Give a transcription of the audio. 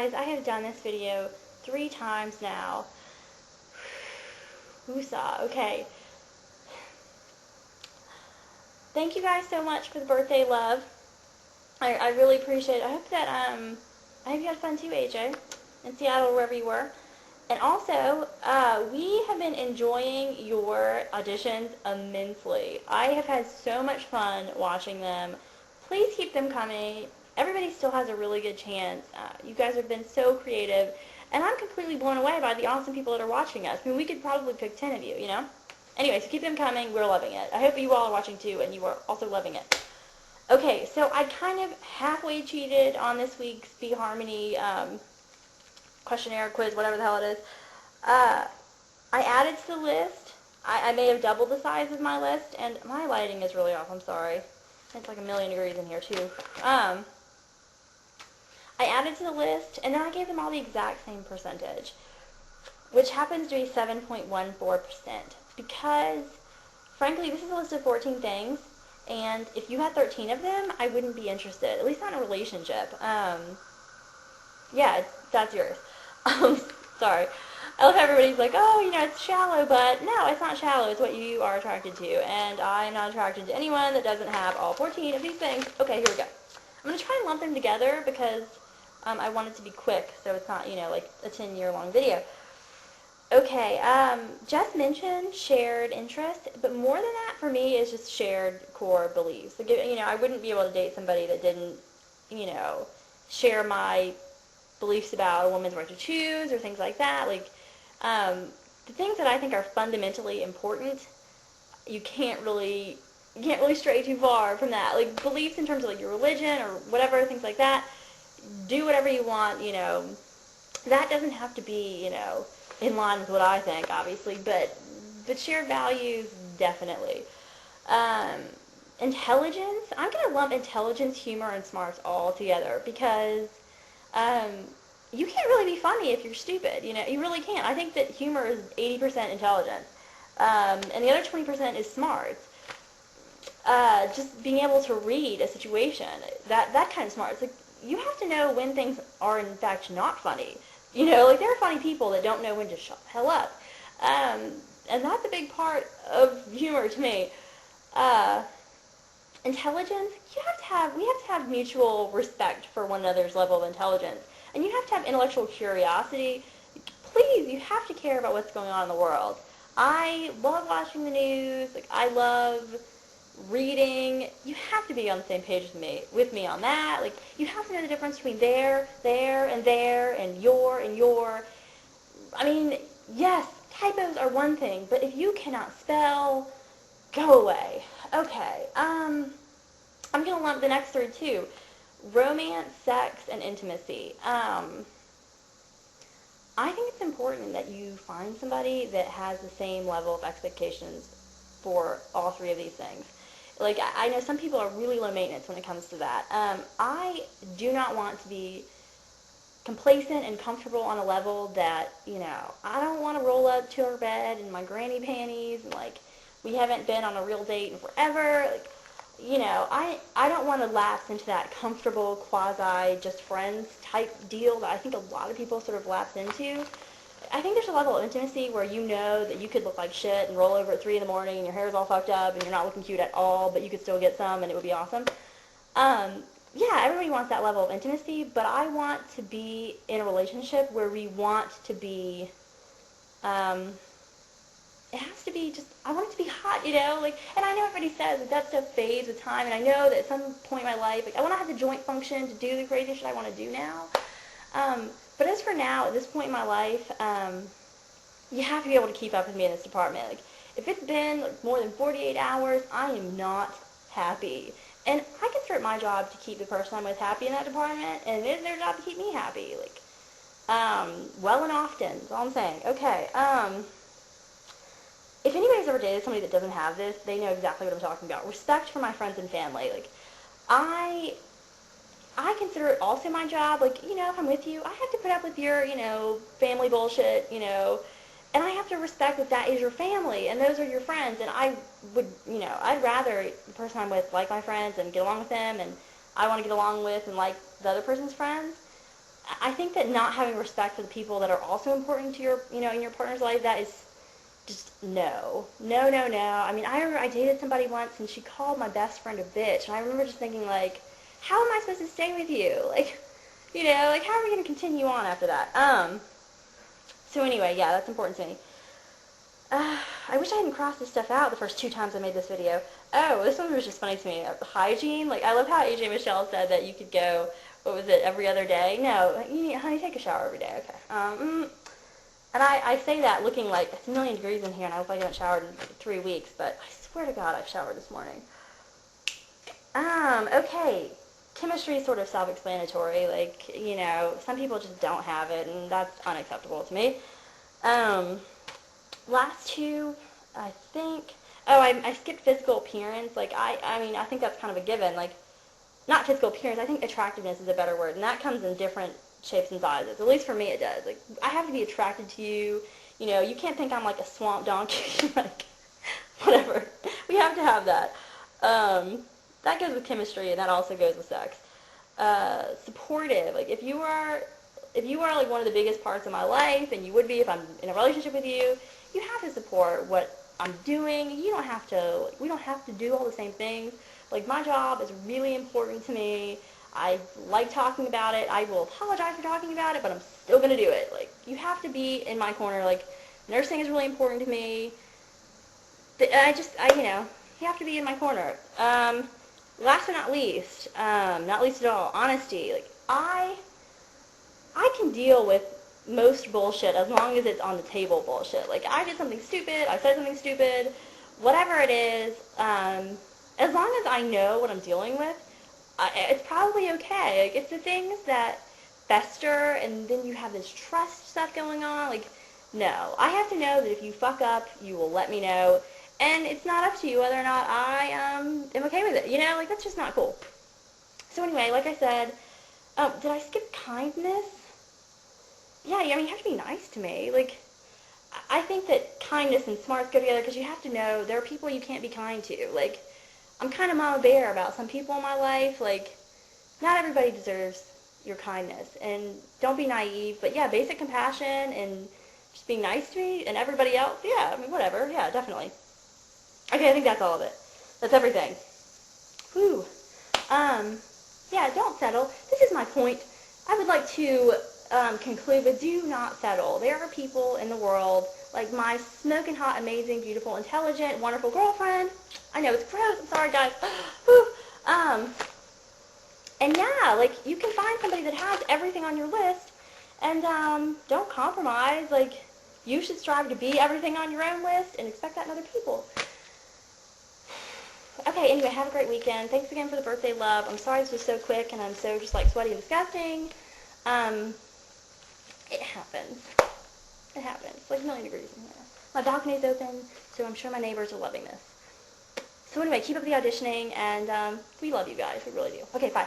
guys, I have done this video 3 times now. Woosah. Okay. Thank you guys so much for the birthday love. I really appreciate it. I hope that I hope you had fun too, AJ, in Seattle, wherever you were. And also, we have been enjoying your auditions immensely. I have had so much fun watching them. Please keep them coming. Everybody still has a really good chance. You guys have been so creative, and I'm completely blown away by the awesome people that are watching us. I mean, we could probably pick 10 of you, you know? Anyway, so keep them coming. We're loving it. I hope you all are watching too, and you are also loving it. Okay, so I kind of halfway cheated on this week's Be Harmony questionnaire, quiz, whatever the hell it is. I added to the list. I may have doubled the size of my list, and my lighting is really off. I'm sorry. It's like 1,000,000 degrees in here, too. I added to the list, and then I gave them all the exact same percentage, which happens to be 7.14%, because, frankly, this is a list of 14 things, and if you had 13 of them, I wouldn't be interested, at least not in a relationship. Yeah, that's yours. Sorry. I love how everybody's like, oh, you know, it's shallow, but no, it's not shallow. It's what you are attracted to, and I am not attracted to anyone that doesn't have all 14 of these things. Okay, here we go. I'm going to try and lump them together because I want it to be quick, so it's not, you know, like a 10-year-long video. Okay, Jess mentioned shared interest, but more than that for me is just shared core beliefs. Like, you know, I wouldn't be able to date somebody that didn't, you know, share my beliefs about a woman's right to choose or things like that. Like, the things that I think are fundamentally important, you can't really stray too far from that. Like, beliefs in terms of, like, your religion or whatever, things like that. Do whatever you want, you know. That doesn't have to be, you know, in line with what I think, obviously, but shared values, definitely. Intelligence, I'm going to lump intelligence, humor, and smarts all together because you can't really be funny if you're stupid, you know, you really can't. I think that humor is 80% intelligence, and the other 20% is smarts. Just being able to read a situation, that kind of smarts. Like, you have to know when things are, in fact, not funny. You know, like, there are funny people that don't know when to shut the hell up. And that's a big part of humor to me. Intelligence, we have to have mutual respect for one another's level of intelligence. And you have to have intellectual curiosity. Please, you have to care about what's going on in the world. I love watching the news. Like, I love reading. You have to be on the same page with me on that. Like, you have to know the difference between there, and your. I mean, yes, typos are one thing, but if you cannot spell, go away. Okay, I'm going to lump the next 3 too. Romance, sex, and intimacy. I think it's important that you find somebody that has the same level of expectations for all 3 of these things. Like, I know some people are really low maintenance when it comes to that. I do not want to be complacent and comfortable on a level that, you know, I don't want to roll up to our bed in my granny panties and, like, we haven't been on a real date in forever. Like, you know, I don't want to lapse into that comfortable, quasi, just friends type deal that I think a lot of people sort of lapse into. I think there's a level of intimacy where you know that you could look like shit and roll over at 3 in the morning and your hair's all fucked up and you're not looking cute at all, but you could still get some and it would be awesome. Yeah, everybody wants that level of intimacy, but I want to be in a relationship where we want to be, it has to be just, I want it to be hot, you know, like, and I know everybody says that stuff fades with time, and I know that at some point in my life, like, I want to have the joint function to do the crazy shit I want to do now, but as for now, at this point in my life, you have to be able to keep up with me in this department. Like, if it's been like, more than 48 hours, I am not happy, and I consider it my job to keep the person I'm with happy in that department, and it is their job to keep me happy, like, well and often, that's all I'm saying. Okay, if anybody's ever dated somebody that doesn't have this, they know exactly what I'm talking about. Respect for my friends and family. Like, I consider it also my job. Like, you know, if I'm with you, I have to put up with your, you know, family bullshit, you know, and I have to respect that is your family, and those are your friends, and I would, you know, I'd rather the person I'm with like my friends and get along with them, and I want to get along with and like the other person's friends. I think that not having respect for the people that are also important to your, in your partner's life, that is just no. No, no, no. I mean, I remember I dated somebody once, and she called my best friend a bitch, and I remember just thinking, like, how am I supposed to stay with you? Like, like, how are we going to continue on after that? So anyway, yeah, that's important to me. I wish I hadn't crossed this stuff out the first 2 times I made this video. Oh, this one was just funny to me. Hygiene. Like, I love how AJ Michelle said that you could go, what was it, every other day? No, honey, take a shower every day. Okay. And I say that looking like it's a million degrees in here, and I look like I haven't showered in 3 weeks, but I swear to God I've showered this morning. Okay. Chemistry is sort of self-explanatory. Like, some people just don't have it, and that's unacceptable to me. Last 2, I think, I skipped physical appearance. Like, I mean, I think that's kind of a given. Like, not physical appearance, I think attractiveness is a better word, and that comes in different shapes and sizes. At least for me it does. Like, I have to be attracted to you. You can't think I'm like a swamp donkey. Like, whatever. We have to have that. That goes with chemistry, and that also goes with sex. Supportive. Like, if you are like one of the biggest parts of my life, and you would be if I'm in a relationship with you, you have to support what I'm doing. You don't have to, we don't have to do all the same things. Like, my job is really important to me. I like talking about it. I will apologize for talking about it, but I'm still going to do it. Like, you have to be in my corner. Like, nursing is really important to me. You have to be in my corner. Last but not least at all, honesty. Like, I can deal with most bullshit as long as it's on the table bullshit. Like, I did something stupid, I said something stupid, whatever it is, as long as I know what I'm dealing with, it's probably okay. Like, it's the things that fester, and then you have this trust stuff going on. Like, no. I have to know that if you fuck up, you will let me know, and it's not up to you whether or not I am okay with it. Like, that's just not cool. So anyway, like I said, did I skip kindness? Yeah, I mean, you have to be nice to me. Like, I think that kindness and smarts go together, because you have to know there are people you can't be kind to. Like, I'm kind of mama bear about some people in my life. Like, not everybody deserves your kindness. And don't be naive, but yeah, basic compassion and just being nice to me and everybody else. Yeah, I mean, whatever. Yeah, definitely. Okay, I think that's all of it. That's everything. Whew. Yeah, don't settle. This is my point. I would like to conclude with, do not settle. There are people in the world, like my smoking hot, amazing, beautiful, intelligent, wonderful girlfriend. I know it's gross. I'm sorry, guys. Whew. And yeah, like, you can find somebody that has everything on your list, and don't compromise. Like, you should strive to be everything on your own list and expect that in other people. Okay, anyway, have a great weekend. Thanks again for the birthday love. I'm sorry this was so quick, and I'm so just, like, sweaty and disgusting. It happens. It happens. It's like a million degrees in here. My balcony's open, so I'm sure my neighbors are loving this. So anyway, keep up the auditioning, and we love you guys. We really do. Okay, bye.